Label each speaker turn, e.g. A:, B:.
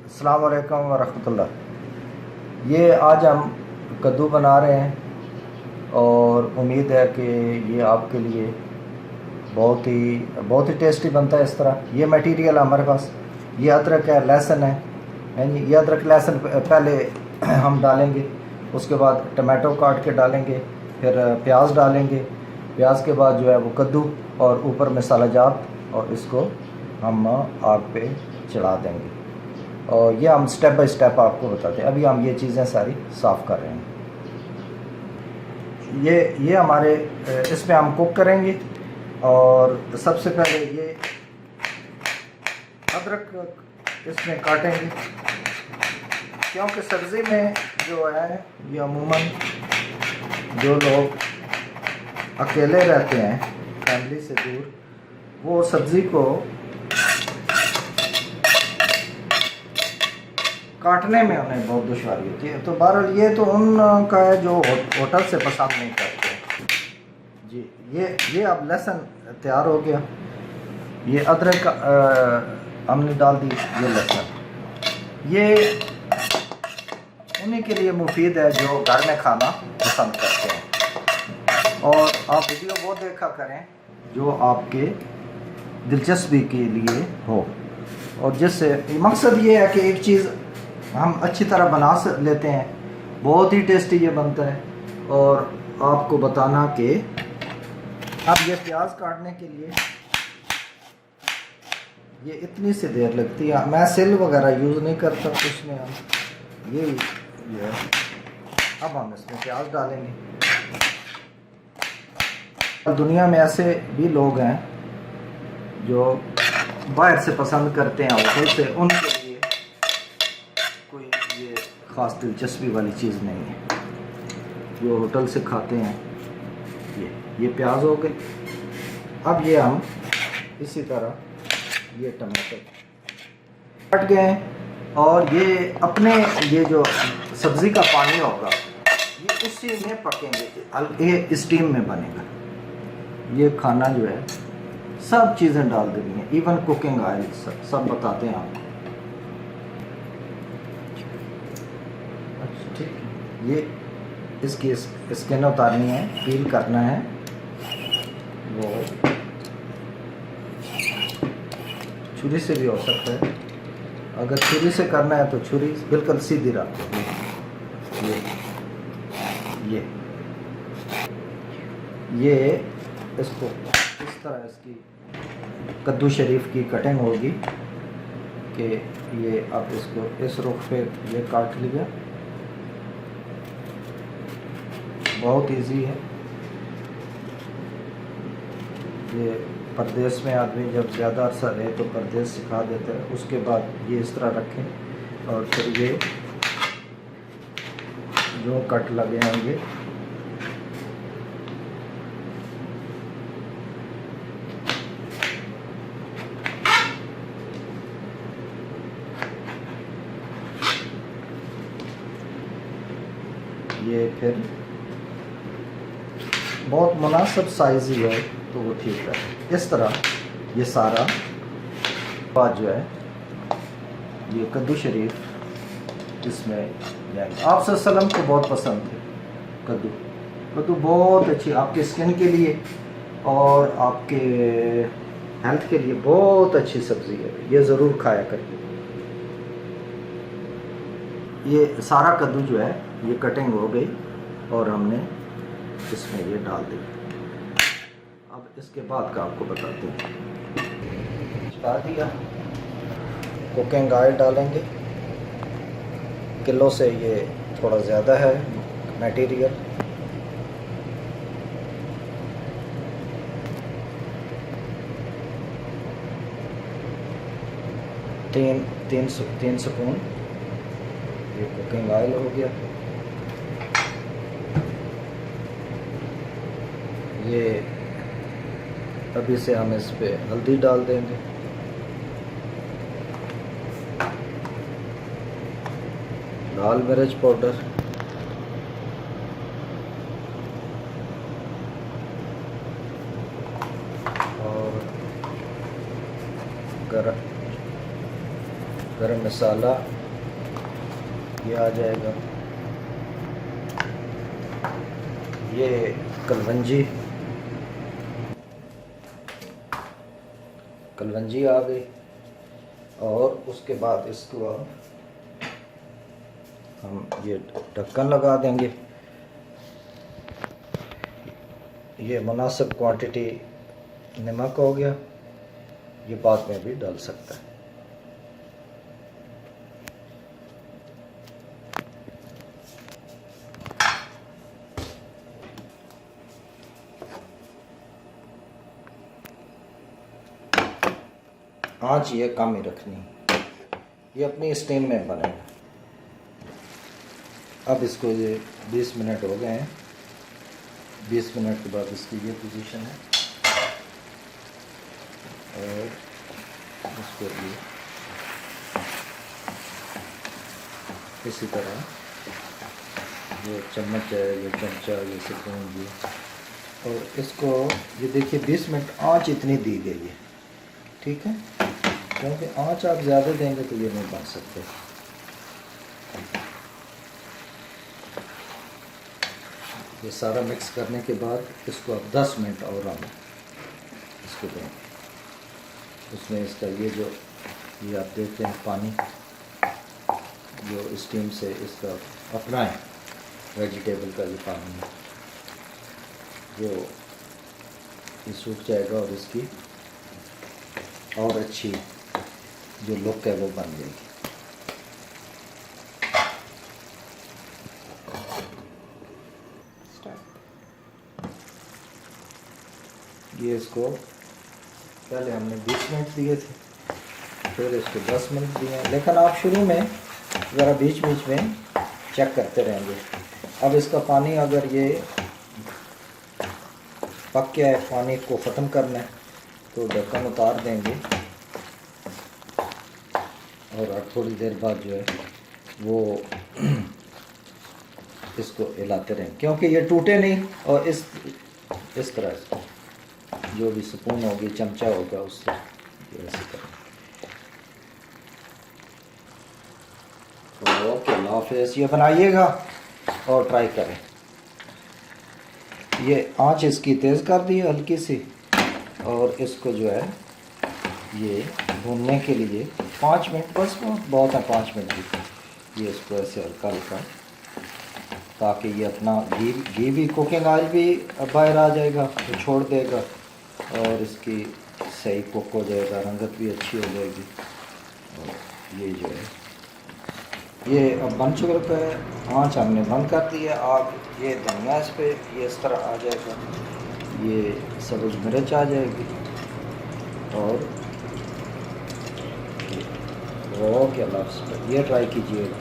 A: अस्सलाम वालेकुम वरहमतुल्लाह। ये आज हम कद्दू बना रहे हैं और उम्मीद है कि ये आपके लिए बहुत ही टेस्टी बनता है। इस तरह ये मटेरियल हमारे पास, ये अदरक है, लहसुन है जी। ये अदरक लहसुन पहले हम डालेंगे, उसके बाद टमाटो काट के डालेंगे, फिर प्याज डालेंगे, प्याज के बाद जो है वो कद्दू और ऊपर मसाला जात, और इसको हम आग पे चढ़ा देंगे। और ये हम स्टेप बाय स्टेप आपको बताते हैं। अभी हम ये चीज़ें सारी साफ़ कर रहे हैं। ये हमारे इसमें हम कुक करेंगे। और सबसे पहले ये अदरक इसमें काटेंगे, क्योंकि सब्ज़ी में जो है ये अमूमन जो लोग अकेले रहते हैं फैमिली से दूर, वो सब्ज़ी को काटने में उन्हें बहुत दुश्वारी होती है। तो बहरहाल ये तो उनका है जो होटल से पसंद नहीं करते जी। ये अब लहसुन तैयार हो गया। ये अदरक हमने डाल दी, ये लहसुन ये उन्हीं के लिए मुफीद है जो घर में खाना पसंद करते हैं। और आप वीडियो वो देखा करें जो आपके दिलचस्पी के लिए हो, और जिससे मकसद ये है कि एक चीज़ हम अच्छी तरह बना लेते हैं, बहुत ही टेस्टी ये बनता है। और आपको बताना कि अब ये प्याज काटने के लिए ये इतनी सी देर लगती है। मैं सिल वगैरह यूज़ नहीं करता कुछ में, हम ये है। अब हम इसमें प्याज डालेंगे। दुनिया में ऐसे भी लोग हैं जो बाहर से पसंद करते हैं होटल से, उनके लिए कोई ये ख़ास दिलचस्पी वाली चीज़ नहीं है। जो होटल से खाते हैं ये प्याज हो गए। अब ये हम इसी तरह ये टमाटर कट गए, और ये अपने ये जो सब्ज़ी का पानी होगा ये उसी में पकेंगे, ये स्टीम में बनेगा। ये खाना जो है सब चीज़ें डाल देनी है, इवन कुकिंग ऑयल सब बताते हैं आपको। अच्छा ठीक है। ये इसकी स्किन उतारनी है, पील करना है। वो छुरी से भी हो सकता है, अगर छुरी से करना है तो छुरी बिल्कुल सीधी रखो। ये इसको इस तरह इसकी कद्दू शरीफ की कटिंग होगी कि ये अब इसको इस रुख पे ये काट लिया। बहुत इजी है ये। परदेश में आदमी जब ज़्यादा अरसा रहे तो परदेश सिखा देता है। उसके बाद ये इस तरह रखें, और फिर ये जो कट लगे होंगे ये, फिर बहुत मुनासिब साइज़ ही है तो वो ठीक है। इस तरह ये सारा बात जो है ये कद्दू शरीफ इसमें जाएंगे। आप सल्लम को बहुत पसंद है कद्दू बहुत अच्छी आपके स्किन के लिए और आपके हेल्थ के लिए बहुत अच्छी सब्ज़ी है। ये ज़रूर खाया करिए। ये सारा कद्दू जो है ये कटिंग हो गई और हमने इसमें ये डाल दी। अब इसके बाद का आपको बताते हैं। डाल दिया, कुकिंग ऑयल डालेंगे। किलो से ये थोड़ा ज़्यादा है मटेरियल। तीन स्पून ये कुकिंग ऑयल हो गया। ये अभी से हम इस पे हल्दी डाल देंगे, लाल मिर्च पाउडर, और गरम मसाला ये आ जाएगा, ये कलवंजी आ गई, और उसके बाद इसको हम ये ढक्कन लगा देंगे। ये मुनासिब क्वांटिटी नमक हो गया, ये बाद में भी डाल सकता है। आँच ये कम ही रखनी, ये अपनी स्टीम में बनेगा। अब इसको ये 20 मिनट हो गए हैं। 20 मिनट के बाद इसकी ये पोजीशन है, और इसको ये इसी तरह ये चम्मच है, ये चमचा, ये स्पून, ये, और इसको ये देखिए 20 मिनट आँच इतनी दी गई है, ठीक है, क्योंकि आँच आप ज़्यादा देंगे तो ये नहीं बन सकते। ये सारा मिक्स करने के बाद इसको अब 10 मिनट और हम इसको देंगे। उसमें इसका ये आप देखते हैं पानी जो स्टीम से इसका अपना है, वेजिटेबल का ये पानी है, जो ये सूख जाएगा और इसकी और अच्छी जो लुक है वो बन जाएगी। ये इसको पहले हमने 20 मिनट दिए थे, फिर इसको 10 मिनट दिए, लेकिन आप शुरू में ज़रा बीच बीच में चेक करते रहेंगे। अब इसका पानी अगर ये पक गया है, पानी को ख़त्म करना है, तो ढक्कन उतार देंगे, और अब थोड़ी देर बाद जो है वो इसको हिलाते रहें, क्योंकि ये टूटे नहीं, और इस तरह से जो भी स्पून होगी, चमचा होगा, उससे ऐसे करें। तो ओके, अल्लाह हाफ़िज़। ये बनाइएगा और ट्राई करें। ये आंच इसकी तेज़ कर दी है हल्की सी, और इसको जो है ये भूनने के लिए 5 मिनट बस बहुत है, 5 मिनट भी। ये इसको ऐसे हल्का हल्का, ताकि ये अपना घी भी, कुकिंग ऑयल भी बाहर आ जाएगा, तो छोड़ देगा, और इसकी सही कुक हो जाएगा, रंगत भी अच्छी हो जाएगी। और ये जो है ये अब बन चुका है, आँच हमने बंद कर दी है। आप ये धनिया इस पर ये इस तरह आ जाएगा, ये सब्ज़ मिर्च आ जाएगी, और ओके, अल्लाह हाफ़िज़। ये ट्राई कीजिएगा।